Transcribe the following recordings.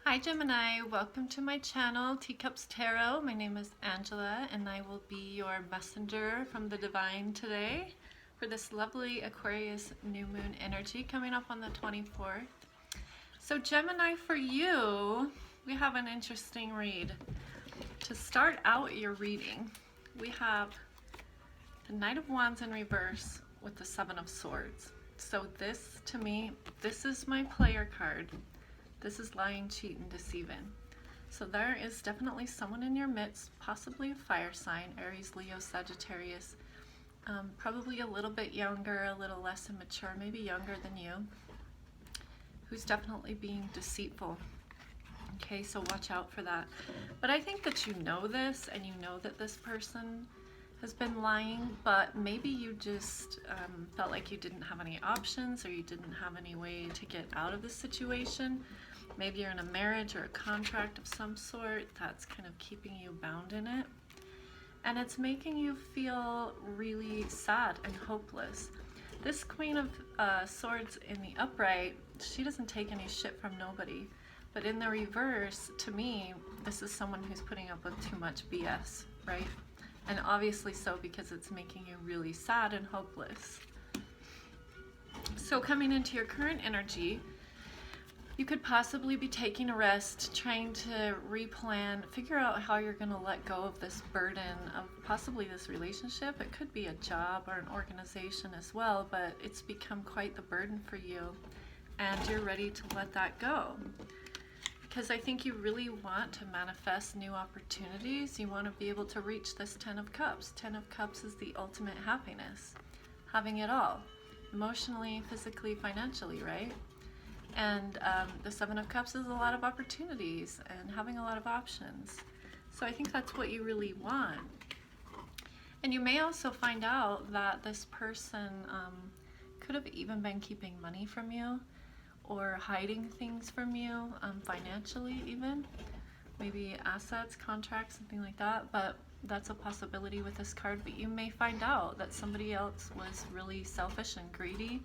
Hi Gemini, welcome to my channel, Teacups Tarot. My name is Angela and I will be your messenger from the divine today for this lovely Aquarius new moon energy coming up on the 24th. So Gemini, for you, we have an interesting read. To start out your reading, we have the Knight of Wands in reverse with the Seven of Swords. So this, to me, this is my player card. This is lying, cheating, deceiving. So there is definitely someone in your midst, possibly a fire sign, Aries, Leo, Sagittarius, probably a little bit younger, a little less immature, maybe younger than you, who's definitely being deceitful. Okay, so watch out for that. But I think that you know this, and you know that this person has been lying, but maybe you just felt like you didn't have any options, or you didn't have any way to get out of the situation. Maybe you're in a marriage or a contract of some sort that's kind of keeping you bound in it. And it's making you feel really sad and hopeless. This Queen of Swords in the upright, she doesn't take any shit from nobody. But in the reverse, to me, this is someone who's putting up with too much BS, right? And obviously so, because it's making you really sad and hopeless. So coming into your current energy, you could possibly be taking a rest, trying to replan, figure out how you're going to let go of this burden of possibly this relationship. It could be a job or an organization as well, but it's become quite the burden for you, and you're ready to let that go. Because I think you really want to manifest new opportunities. You want to be able to reach this Ten of Cups. Ten of Cups is the ultimate happiness. Having it all. Emotionally, physically, financially, right? And the Seven of Cups is a lot of opportunities and having a lot of options. So I think that's what you really want. And you may also find out that this person could have even been keeping money from you, or hiding things from you, financially even. Maybe assets, contracts, something like that. But that's a possibility with this card. But you may find out that somebody else was really selfish and greedy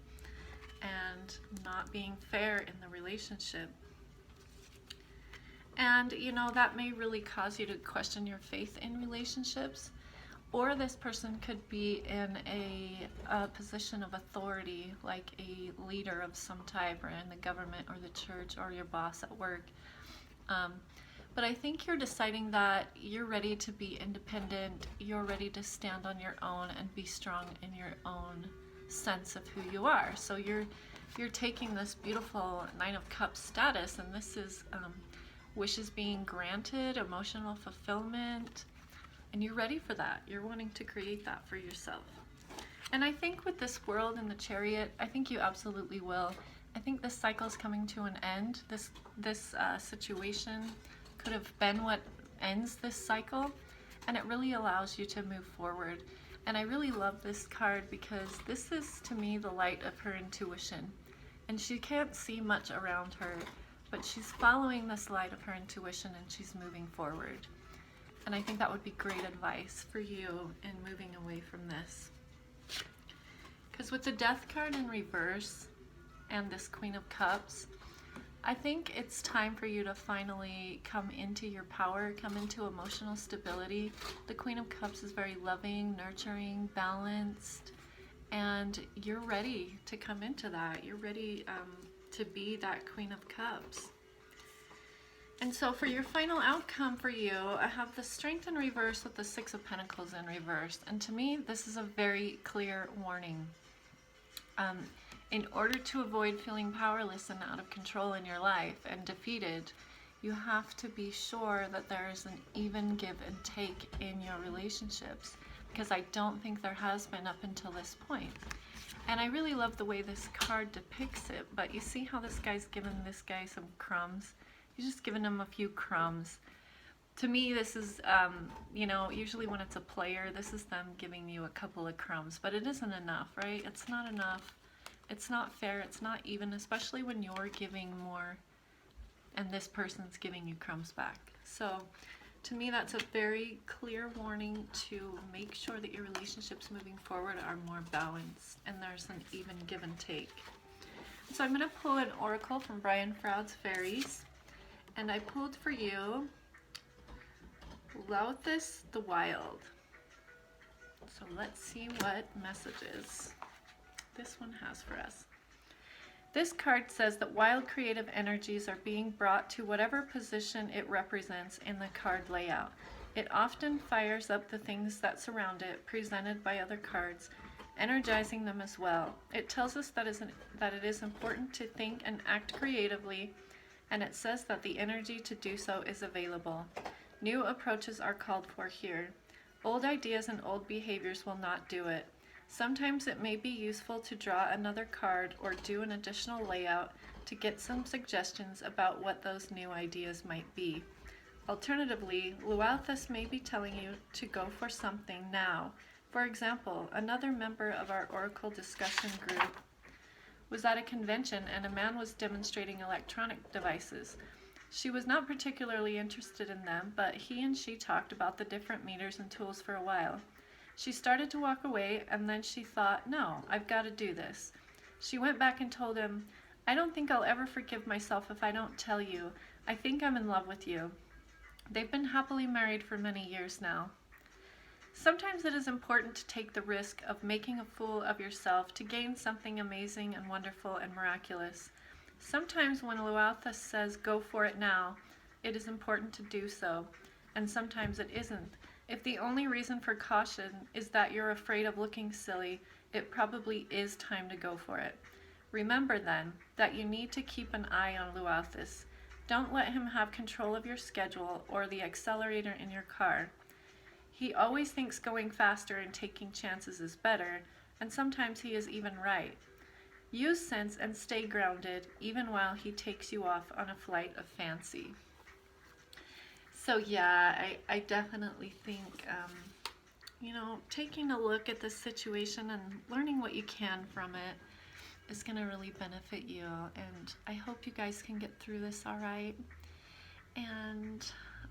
and not being fair in the relationship. And you know, that may really cause you to question your faith in relationships. Or this person could be in a position of authority, like a leader of some type, or in the government or the church, or your boss at work. But I think you're deciding that you're ready to be independent, you're ready to stand on your own and be strong in your own sense of who you are. So you're taking this beautiful Nine of Cups status, and this is wishes being granted, emotional fulfillment, and you're ready for that. You're wanting to create that for yourself. And I think with this World and the Chariot, I think you absolutely will. I think this cycle is coming to an end. This situation could have been what ends this cycle, and it really allows you to move forward. And I really love this card because this is, to me, the light of her intuition. And she can't see much around her, but she's following this light of her intuition, and she's moving forward. And I think that would be great advice for you in moving away from this. Because with the Death card in reverse and this Queen of Cups, I think it's time for you to finally come into your power, come into emotional stability. The Queen of Cups is very loving, nurturing, balanced, and you're ready to come into that. You're ready to be that Queen of Cups. And so for your final outcome for you, I have the Strength in reverse with the Six of Pentacles in reverse. And to me, this is a very clear warning. In order to avoid feeling powerless and out of control in your life and defeated, you have to be sure that there is an even give and take in your relationships, because I don't think there has been up until this point. And I really love the way this card depicts it, but you see how this guy's given this guy some crumbs? He's just giving him a few crumbs. To me, this is, you know, usually when it's a player, this is them giving you a couple of crumbs, but it isn't enough, right? It's not enough. It's not fair, it's not even, especially when you're giving more and this person's giving you crumbs back. So to me, that's a very clear warning to make sure that your relationships moving forward are more balanced and there's an even give and take. So I'm going to pull an oracle from Brian Froud's Fairies, And I pulled for you Lauthus the Wild. So let's see what messages this one has for us. This card says that wild creative energies are being brought to whatever position it represents in the card layout. It often fires up the things that surround it, presented by other cards, energizing them as well. It tells us that it is important to think and act creatively, and it says that the energy to do so is available. New approaches are called for here. Old ideas and old behaviors will not do it. Sometimes it may be useful to draw another card or do an additional layout to get some suggestions about what those new ideas might be. Alternatively, Lauthus may be telling you to go for something now. For example, another member of our Oracle discussion group was at a convention and a man was demonstrating electronic devices. She was not particularly interested in them, but he and she talked about the different meters and tools for a while. She started to walk away, and then she thought, no, I've got to do this. She went back and told him, I don't think I'll ever forgive myself if I don't tell you. I think I'm in love with you. They've been happily married for many years now. Sometimes it is important to take the risk of making a fool of yourself to gain something amazing and wonderful and miraculous. Sometimes when Lauthus says, go for it now, it is important to do so, and sometimes it isn't. If the only reason for caution is that you're afraid of looking silly, it probably is time to go for it. Remember then that you need to keep an eye on Lauthus. Don't let him have control of your schedule or the accelerator in your car. He always thinks going faster and taking chances is better, and sometimes he is even right. Use sense and stay grounded even while he takes you off on a flight of fancy. So yeah, I definitely think, taking a look at this situation and learning what you can from it is going to really benefit you. And I hope you guys can get through this all right. And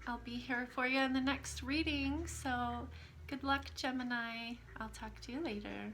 I'll be here for you in the next reading. So good luck, Gemini. I'll talk to you later.